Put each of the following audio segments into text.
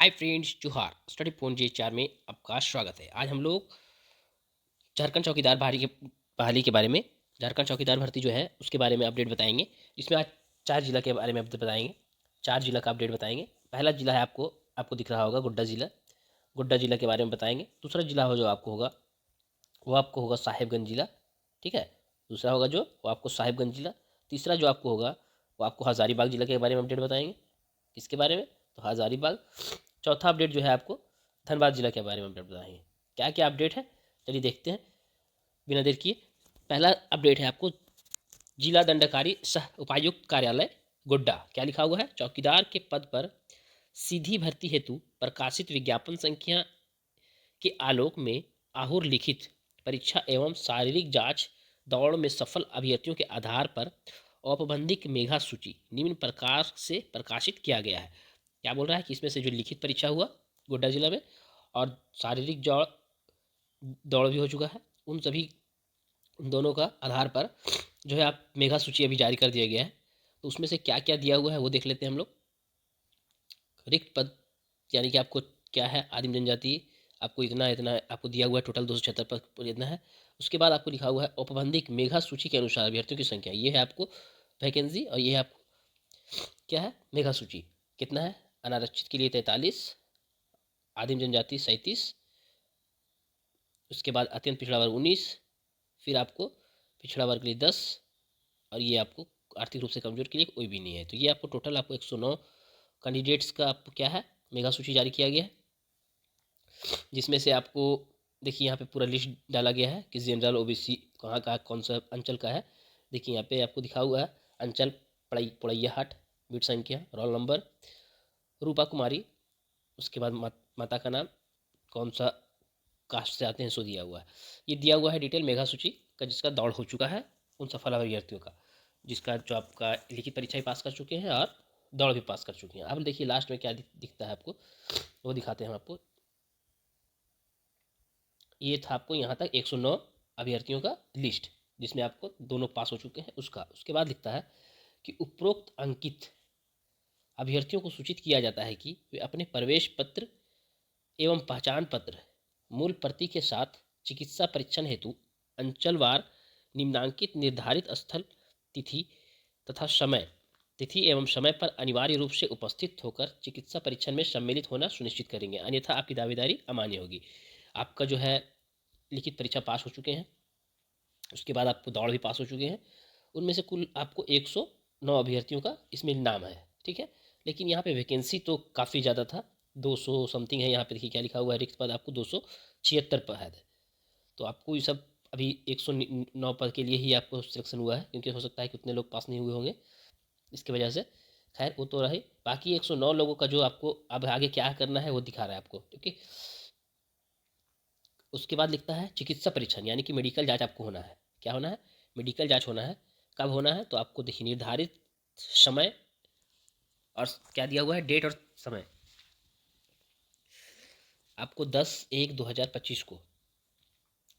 Hi friends, जोहार। Study point जे 4 में आपका स्वागत है। आज हम लोग झारखंड चौकीदार बहाली के बारे में, झारखंड चौकीदार भर्ती जो है उसके बारे में अपडेट बताएंगे। इसमें आज 4 जिला के बारे में अपडेट बताएंगे। 4 जिला का अपडेट बताएंगे। पहला जिला है आपको दिख रहा होगा गोड्डा जिला। गोड्डा जिला के बारे में बताएंगे। दूसरा जिला हो जो आपको होगा वो आपको होगा साहेबगंज जिला। ठीक है, दूसरा होगा जो वो आपको साहेबगंज जिला। तीसरा जो आपको होगा वो आपको हज़ारीबाग जिला के बारे में अपडेट बताएंगे। किसके बारे में? तो हज़ारीबाग। चौथा अपडेट जो है आपको धनबाद जिला के बारे में अपडेट बताएंगे। क्या क्या अपडेट है चलिए देखते हैं बिना देर किए। पहला अपडेट है आपको जिला दंडाकारी सह उपायुक्त कार्यालय गोड्डा। क्या लिखा हुआ है? चौकीदार के पद पर सीधी भर्ती हेतु प्रकाशित विज्ञापन संख्या के आलोक में आहुर लिखित परीक्षा एवं शारीरिक जांच दौड़ में सफल अभ्यर्थियों के आधार पर औपबंधिक मेघा सूची निम्न प्रकार से प्रकाशित किया गया है। क्या बोल रहा है कि इसमें से जो लिखित परीक्षा हुआ गोड्डा जिला में और शारीरिक दौड़ भी हो चुका है, उन सभी दोनों का आधार पर जो है आप मेघा सूची अभी जारी कर दिया गया है। तो उसमें से क्या क्या दिया हुआ है वो देख लेते हैं हम लोग। रिक्त पद यानी कि आपको क्या है, आदिम जनजाति आपको इतना इतना आपको दिया हुआ है, टोटल 276 पद इतना है। उसके बाद आपको लिखा हुआ है औपबंधिक मेघा सूची के अनुसार अभ्यर्थियों की संख्या, ये है आपको वैकेंसी, और ये है आपको क्या है, मेघा सूची। कितना है? अनारक्षित के लिए 43, आदिम जनजाति 37, उसके बाद अत्यंत पिछड़ा वर्ग 19, फिर आपको पिछड़ा वर्ग के लिए 10, और ये आपको आर्थिक रूप से कमजोर के लिए कोई भी नहीं है। तो ये आपको टोटल आपको 109 कैंडिडेट्स का आपको क्या है, मेगा सूची जारी किया गया है। जिसमें से आपको देखिए यहाँ पे पूरा लिस्ट डाला गया है कि जनरल ओबीसी कहाँ का कौन सा अंचल का है। देखिए यहाँ पे आपको दिखा हुआ है अंचल पड़ैया हाट, बीट संख्या, रोल नंबर, रूपा कुमारी, उसके बाद माता का नाम, कौन सा कास्ट से आते हैं सो दिया हुआ है। ये दिया हुआ है डिटेल मेघा सूची का, जिसका दौड़ हो चुका है उन सफल अभ्यर्थियों का, जिसका जो आपका लिखित परीक्षा भी पास कर चुके हैं और दौड़ भी पास कर चुके हैं। अब देखिए लास्ट में क्या दिखता है आपको, वो दिखाते हैं हम आपको। ये था आपको यहाँ तक 109 अभ्यर्थियों का लिस्ट, जिसमें आपको दोनों पास हो चुके हैं उसका। उसके बाद लिखता है कि उपरोक्त अंकित अभ्यर्थियों को सूचित किया जाता है कि वे अपने प्रवेश पत्र एवं पहचान पत्र मूल प्रति के साथ चिकित्सा परीक्षण हेतु अंचलवार निम्नांकित निर्धारित स्थल, तिथि तथा समय, तिथि एवं समय पर अनिवार्य रूप से उपस्थित होकर चिकित्सा परीक्षण में सम्मिलित होना सुनिश्चित करेंगे, अन्यथा आपकी दावेदारी अमान्य होगी। आपका जो है लिखित परीक्षा पास हो चुके हैं, उसके बाद आपको दौड़ भी पास हो चुके हैं। उनमें से कुल आपको 109 अभ्यर्थियों का इसमें नाम है। ठीक है, लेकिन यहाँ पे वैकेंसी तो काफ़ी ज़्यादा था, 200 समथिंग है। यहाँ पे देखिए क्या लिखा हुआ है, रिक्त पद आपको 276 पद है। तो आपको ये सब अभी 109 पद के लिए ही आपको सिलेक्शन हुआ है, क्योंकि हो सकता है कि उतने लोग पास नहीं हुए होंगे इसकी वजह से। खैर वो तो रहे, बाकी 109 लोगों का जो आपको अब आगे क्या करना है वो दिखा रहा है आपको, क्योंकि उसके बाद लिखता है चिकित्सा परीक्षण, यानी कि मेडिकल जांच आपको होना है। क्या होना है? मेडिकल जांच होना है। कब होना है? तो आपको देखिए निर्धारित समय और क्या दिया हुआ है, डेट और समय आपको 10/1/2025 को।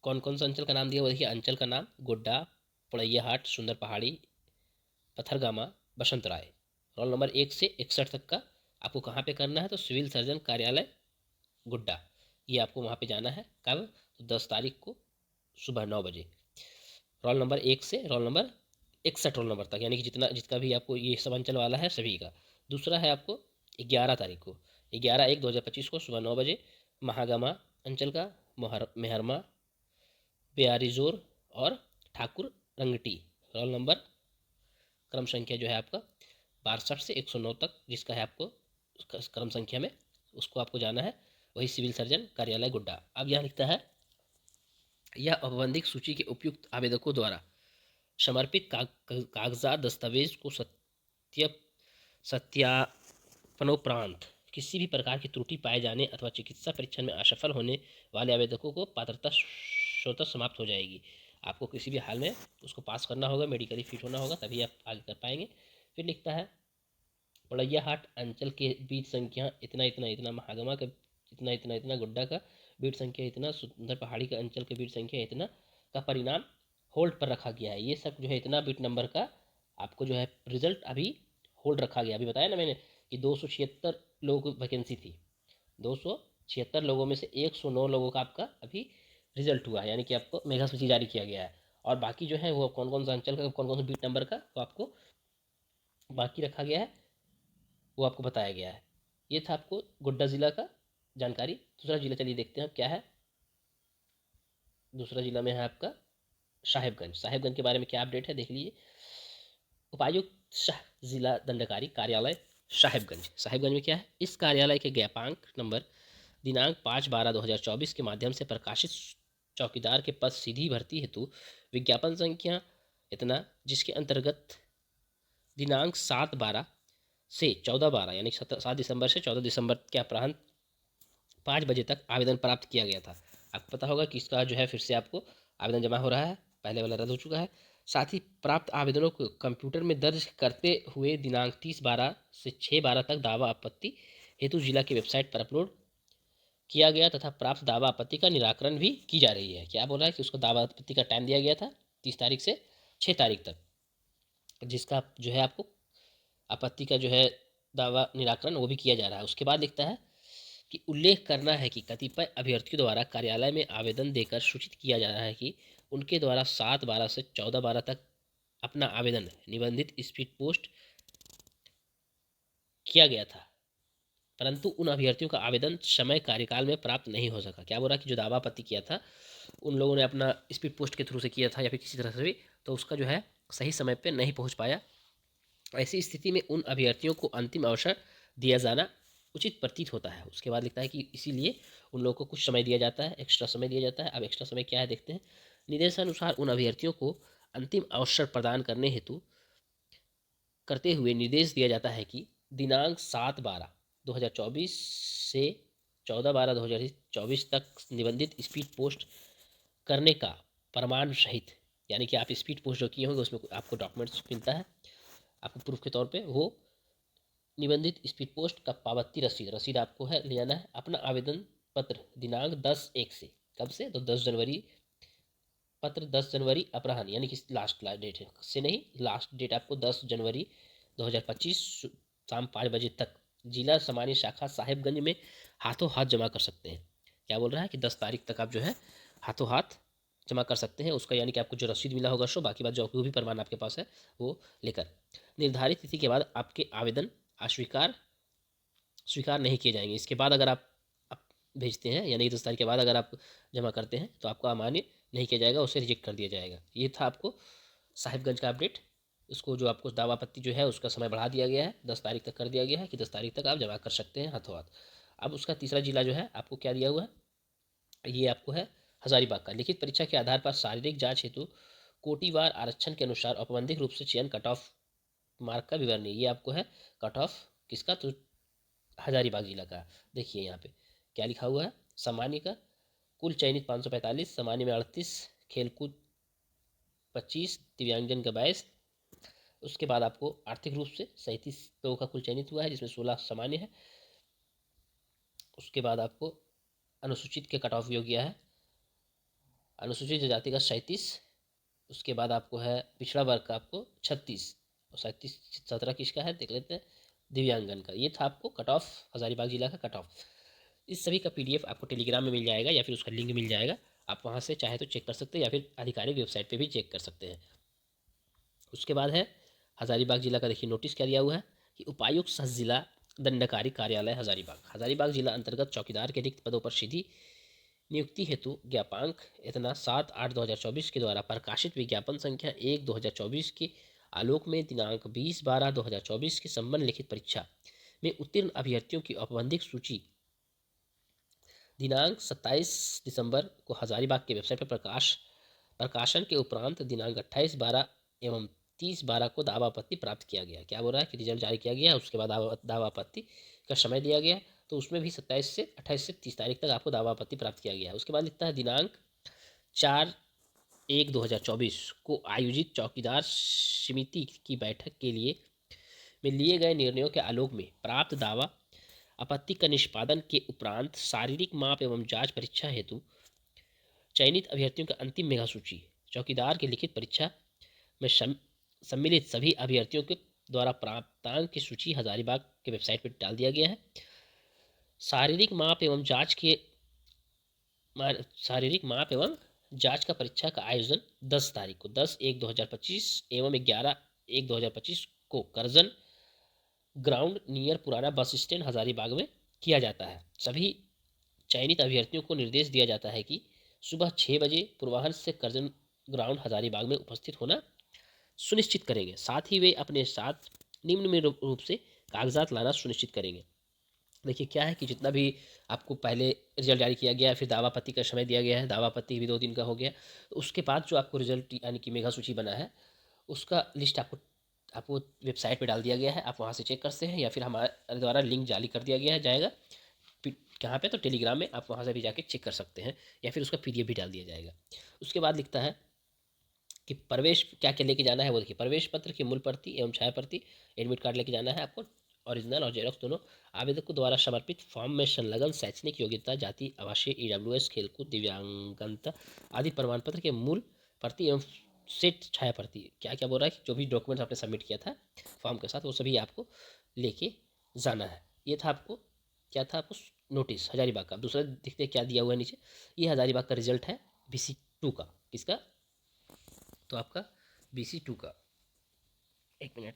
कौन कौन सा अंचल का नाम दिया हुआ देखिए, अंचल का नाम गोड्डा, पड़ैयाहाट, सुंदर पहाड़ी, पथरगामा, बसंत राय। रोल नंबर 1 से 61 तक का आपको कहाँ पे करना है? तो सिविल सर्जन कार्यालय गोड्डा, ये आपको वहाँ पे जाना है। कब? तो 10 तारीख को सुबह 9 बजे। रोल नंबर 1 से रोल नंबर 61 रोल नंबर तक, यानी कि जिसका भी आपको ये सब अंचल वाला है सभी का। दूसरा है आपको 11 तारीख को, 11/1/2025 को सुबह 9 बजे महागामा अंचल का मेहरमा, बेयारीजोर और ठाकुर रंगटी। रोल नंबर क्रम संख्या जो है आपका 62 से 109 तक, जिसका है आपको क्रम संख्या में, उसको आपको जाना है, वही सिविल सर्जन कार्यालय गोड्डा। अब यहाँ लिखता है यह औपबंधिक सूची के उपयुक्त आवेदकों द्वारा समर्पित कागजात दस्तावेज को सत्यापनोपरांत किसी भी प्रकार की त्रुटि पाए जाने अथवा चिकित्सा परीक्षण में असफल होने वाले आवेदकों को पात्रता स्वतः समाप्त हो जाएगी। आपको किसी भी हाल में उसको पास करना होगा, मेडिकली फिट होना होगा, तभी आप आगे कर पाएंगे। फिर लिखता है पड़ैयाहाट अंचल के बीट संख्या इतना इतना इतना, महागमा का इतना इतना इतना, गोड्डा का बीट संख्या इतना, सुंदर पहाड़ी का अंचल के बीट संख्या इतना का परिणाम होल्ड पर रखा गया है। ये सब जो है इतना बीट नंबर का आपको जो है रिजल्ट अभी होल्ड रखा गया। अभी बताया ना मैंने कि 276 लोगों की वैकेंसी थी, 276 लोगों में से 109 लोगों का आपका अभी रिजल्ट हुआ है, यानी कि आपको मेगा सूची जारी किया गया है। और बाकी जो है वो कौन कौन सा अंचल का, कौन कौन सा बीट नंबर का, वो आपको बाकी रखा गया है, वो आपको बताया गया है। ये था आपको गोड्डा ज़िला का जानकारी। दूसरा जिला चलिए देखते हैं क्या है। दूसरा जिला में है आपका साहेबगंज। साहेबगंज के बारे में क्या अपडेट है देख लीजिए। उपायुक्त शाह जिला दंडकारी कार्यालय साहेबगंज। साहेबगंज में क्या है, इस कार्यालय के ज्ञापांक नंबर दिनांक 5/12/2024 के माध्यम से प्रकाशित चौकीदार के पद सीधी भर्ती हेतु विज्ञापन संख्या इतना, जिसके अंतर्गत दिनांक 7/12 से 14/12 यानी 7 दिसंबर से 14 दिसंबर के अपराह्न 5 बजे तक आवेदन प्राप्त किया गया था। आपको पता होगा कि इसका जो है फिर से आपको आवेदन जमा हो रहा है, पहले वाला रद्द हो चुका है। साथ ही प्राप्त आवेदनों को कंप्यूटर में दर्ज करते हुए दिनांक 30/12 से 6/12 तक दावा आपत्ति हेतु जिला की वेबसाइट पर अपलोड किया गया तथा प्राप्त दावा आपत्ति का निराकरण भी की जा रही है। क्या बोल रहा है कि उसको दावा आपत्ति का टाइम दिया गया था 30 तारीख से 6 तारीख तक, जिसका जो है आपको आपत्ति का जो है दावा निराकरण वो भी किया जा रहा है। उसके बाद लिखता है कि उल्लेख करना है कि कतिपय अभ्यर्थियों द्वारा कार्यालय में आवेदन देकर सूचित किया जा रहा है कि उनके द्वारा 7/12 से 14/12 तक अपना आवेदन निबंधित स्पीड पोस्ट किया गया था, परंतु उन अभ्यर्थियों का आवेदन समय कार्यकाल में प्राप्त नहीं हो सका। क्या बोल रहा है कि जो दावा आपत्ति किया था उन लोगों ने अपना स्पीड पोस्ट के थ्रू से किया था या फिर किसी तरह से भी, तो उसका जो है सही समय पर नहीं पहुँच पाया। ऐसी स्थिति में उन अभ्यर्थियों को अंतिम अवसर दिया जाना उचित प्रतीत होता है। उसके बाद लिखता है कि इसीलिए उन लोगों को कुछ समय दिया जाता है, एक्स्ट्रा समय दिया जाता है। अब एक्स्ट्रा समय क्या है देखते हैं। निर्देशानुसार उन अभ्यर्थियों को अंतिम अवसर प्रदान करने हेतु करते हुए निर्देश दिया जाता है कि दिनांक 7/12/2024 से 14/12/2024 तक निबंधित स्पीड पोस्ट करने का प्रमाण सहित, यानी कि आप स्पीड पोस्ट जो किए होंगे उसमें आपको डॉक्यूमेंट्स मिलता है आपको प्रूफ के तौर पे, वो निबंधित स्पीड पोस्ट का पावती रसीद आपको है ले जाना है। अपना आवेदन पत्र दिनांक 10/1 से, कब से, तो 10 जनवरी, पत्र 10 जनवरी अपराह्न यानी कि लास्ट डेट है से नहीं, लास्ट डेट आपको 10 जनवरी 2025 शाम 5 बजे तक जिला सामान्य शाखा साहेबगंज में हाथों हाथ जमा कर सकते हैं। क्या बोल रहा है कि 10 तारीख तक आप जो है हाथों हाथ जमा कर सकते हैं उसका, यानी कि आपको जो रसीद मिला होगा सो, बाकी बात जो भी प्रमाण आपके पास है वो लेकर निर्धारित तिथि के बाद आपके आवेदन स्वीकार नहीं किए जाएंगे। इसके बाद अगर आप भेजते हैं, यानी 10 तारीख के बाद अगर आप जमा करते हैं तो आपको अमान्य नहीं किया जाएगा, उसे रिजेक्ट कर दिया जाएगा। ये था आपको साहिबगंज का अपडेट। इसको जो आपको दावा आपत्ति जो है उसका समय बढ़ा दिया गया है, 10 तारीख तक कर दिया गया है कि 10 तारीख तक आप जमा कर सकते हैं हाथों हाथ। अब उसका तीसरा जिला जो है आपको क्या दिया हुआ है, ये आपको है हजारीबाग का। लिखित परीक्षा के आधार पर शारीरिक जांच हेतु कोटिवार आरक्षण के अनुसार औपबंधिक रूप से चयन कट ऑफ मार्क का विवरण। ये आपको है कट ऑफ किसका, तो हजारीबाग जिला का। देखिए यहाँ पे क्या लिखा हुआ है, सामान्य का कुल चयनित 545, सामान्य में 38, खेलकूद 25, दिव्यांगजन का 22। उसके बाद आपको आर्थिक रूप से 37 लोगों का कुल चयनित हुआ है जिसमें 16 सामान्य है। उसके बाद आपको अनुसूचित के कट ऑफ योग किया है, अनुसूचित जाति का 37। उसके बाद आपको है पिछड़ा वर्ग का आपको 36 और 37 17 किसका है देख लेते हैं, दिव्यांगन का। ये था आपको कट ऑफ हजारीबाग जिला का कट ऑफ। इस सभी का पीडीएफ आपको टेलीग्राम में मिल जाएगा या फिर उसका लिंक मिल जाएगा, आप वहाँ से चाहे तो चेक कर सकते हैं या फिर आधिकारिक वेबसाइट पे भी चेक कर सकते हैं। उसके बाद है हजारीबाग जिला का, देखिए नोटिस क्या दिया हुआ है कि उपायुक्त सह जिला दंडकारी कार्यालय हजारीबाग। हजारीबाग जिला अंतर्गत चौकीदार के रिक्त पदों पर सीधी नियुक्ति हेतु ज्ञापांक इतना 7/8/2024 के द्वारा प्रकाशित विज्ञापन संख्या 1/2024 के आलोक में दिनांक 20/12/2024 के संबंध लिखित परीक्षा में उत्तीर्ण अभ्यर्थियों की औपबंधिक सूची दिनांक 27 दिसंबर को हजारीबाग के वेबसाइट पर प्रकाशन के उपरांत दिनांक 28/12 एवं 30/12 को दावा आपत्ति प्राप्त किया गया। क्या बोल रहा है कि रिजल्ट जारी किया गया, उसके बाद दावा आपत्ति का समय दिया गया, तो उसमें भी 28 से 30 तारीख तक आपको दावा आपत्ति प्राप्त किया गया। उसके बाद लिखता है दिनांक 4/1/2024 को आयोजित चौकीदार समिति की बैठक के लिए में लिए गए निर्णयों के आलोक में प्राप्त दावा आपत्ति का निष्पादन के उपरांत शारीरिक माप एवं जांच परीक्षा हेतु चयनित अभ्यर्थियों का अंतिम मेगा सूची चौकीदार की लिखित परीक्षा में सम्मिलित सभी अभ्यर्थियों के द्वारा प्राप्तांक की सूची हजारीबाग के वेबसाइट पर डाल दिया गया है। शारीरिक माप एवं जांच के शारीरिक माप एवं जांच का परीक्षा का आयोजन 10 तारीख को 10/1/2025 एवं 11/1/2025 को करजन ग्राउंड नियर पुराना बस स्टैंड हजारीबाग में किया जाता है। सभी चयनित अभ्यर्थियों को निर्देश दिया जाता है कि सुबह 6 बजे पूर्वाह्न से करजन ग्राउंड हजारीबाग में उपस्थित होना सुनिश्चित करेंगे। साथ ही वे अपने साथ निम्न में रूप से कागजात लाना सुनिश्चित करेंगे। देखिए क्या है कि जितना भी आपको पहले रिजल्ट जारी किया गया है, फिर दावापत्ती का समय दिया गया है, दावापत्ती भी 2 दिन का हो गया, तो उसके बाद जो आपको रिजल्ट यानी कि मेगा सूची बना है उसका लिस्ट आपको वेबसाइट पे डाल दिया गया है। आप वहाँ से चेक कर सकते हैं या फिर हमारे द्वारा लिंक जारी कर दिया गया है जाएगा कहाँ पे, तो टेलीग्राम में आप वहाँ से भी जाके चेक कर सकते हैं या फिर उसका पीडीएफ भी डाल दिया जाएगा। उसके बाद लिखता है कि प्रवेश क्या क्या लेके जाना है। वो देखिए, प्रवेश पत्र की मूल प्रति एवं छाया प्रति, एडमिट कार्ड लेके जाना है आपको, ओरिजिनल और जेरॉक्स दोनों, आवेदक को द्वारा समर्पित फॉर्म में संलग्न शैक्षणिक योग्यता, जाति, आवासीय, ईडब्ल्यूएस, खेलकूद, दिव्यांगता आदि प्रमाण पत्र के मूल प्रति एवं सेट छाया प्रति। क्या क्या बोल रहा है कि जो भी डॉक्यूमेंट्स आपने सबमिट किया था फॉर्म के साथ वो सभी आपको लेके जाना है। ये था आपको क्या था आपको नोटिस हजारीबाग का। दूसरा देखते हैं क्या दिया हुआ है नीचे। ये हजारीबाग का रिजल्ट है BC2 का। किसका? तो आपका BC2 का, एक मिनट,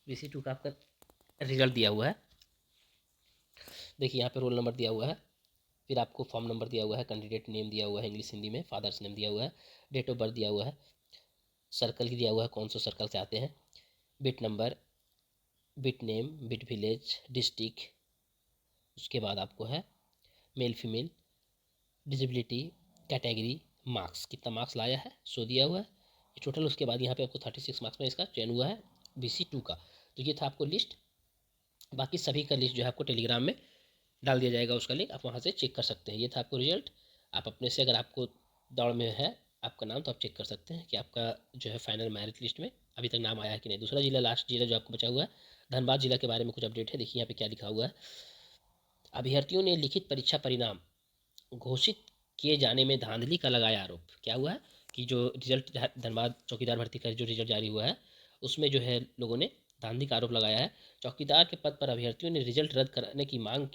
BC2 का आपका रिजल्ट दिया हुआ है। देखिए यहाँ पे रोल नंबर दिया हुआ है, फिर आपको फॉर्म नंबर दिया हुआ है, कैंडिडेट नेम दिया हुआ है इंग्लिश हिंदी में, फादर्स नेम दिया हुआ है, डेट ऑफ बर्थ दिया हुआ है, सर्कल की दिया हुआ है कौन सा सर्कल से आते हैं, bit number, bit name, bit village, district. उसके बाद आपको है मेल फीमेल, डिजिबिलिटी, कैटेगरी, मार्क्स, कितना मार्क्स लाया है सो दिया हुआ है टोटल। उसके बाद यहाँ पे आपको 36 मार्क्स में इसका चयन हुआ है BC2 का। तो ये था आपको लिस्ट। बाकी सभी का लिस्ट जो है आपको टेलीग्राम में डाल दिया जाएगा, उसका लिंक आप वहाँ से चेक कर सकते हैं। ये था आपको रिजल्ट। आप अपने से अगर आपको दौड़ में है आपका नाम तो आप चेक कर सकते हैं कि आपका जो है फाइनल मेरिट लिस्ट में अभी तक नाम आया है कि नहीं। दूसरा जिला, लास्ट जिला जो आपको बचा हुआ है धनबाद जिला के बारे में कुछ अपडेट है। देखिए यहाँ पे क्या लिखा हुआ है। अभ्यर्थियों ने लिखित परीक्षा परिणाम घोषित किए जाने में धांधली का लगाया आरोप। क्या हुआ है कि जो रिजल्ट धनबाद चौकीदार भर्ती का जो रिजल्ट जारी हुआ है उसमें जो है लोगों ने धांधली का आरोप लगाया है। चौकीदार के पद पर अभ्यर्थियों ने रिजल्ट रद्द करने की मांग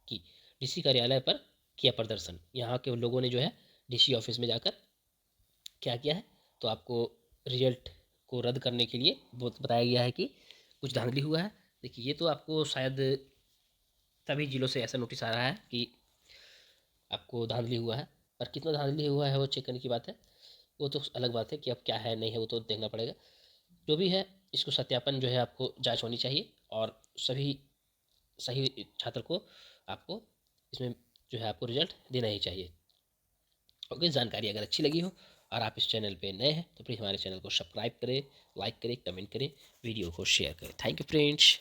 की, DC कार्यालय पर किया प्रदर्शन। यहाँ के लोगों ने जो है DC ऑफिस में जाकर क्या किया है, तो आपको रिजल्ट को रद्द करने के लिए बताया गया है कि कुछ धांधली हुआ है। देखिए ये तो आपको शायद सभी जिलों से ऐसा नोटिस आ रहा है कि आपको धांधली हुआ है, पर कितना धांधली हुआ है वो चेक करने की बात है। वो तो अलग बात है कि अब क्या है नहीं है वो तो देखना पड़ेगा। जो भी है इसको सत्यापन जो है आपको जांच होनी चाहिए और सभी सही छात्र को आपको इसमें जो है आपको रिजल्ट देना ही चाहिए। ओके, जानकारी अगर अच्छी लगी हो और आप इस चैनल पे नए हैं तो प्लीज़ हमारे चैनल को सब्सक्राइब करें, लाइक करें, कमेंट करें, वीडियो को शेयर करें। Thank you friends.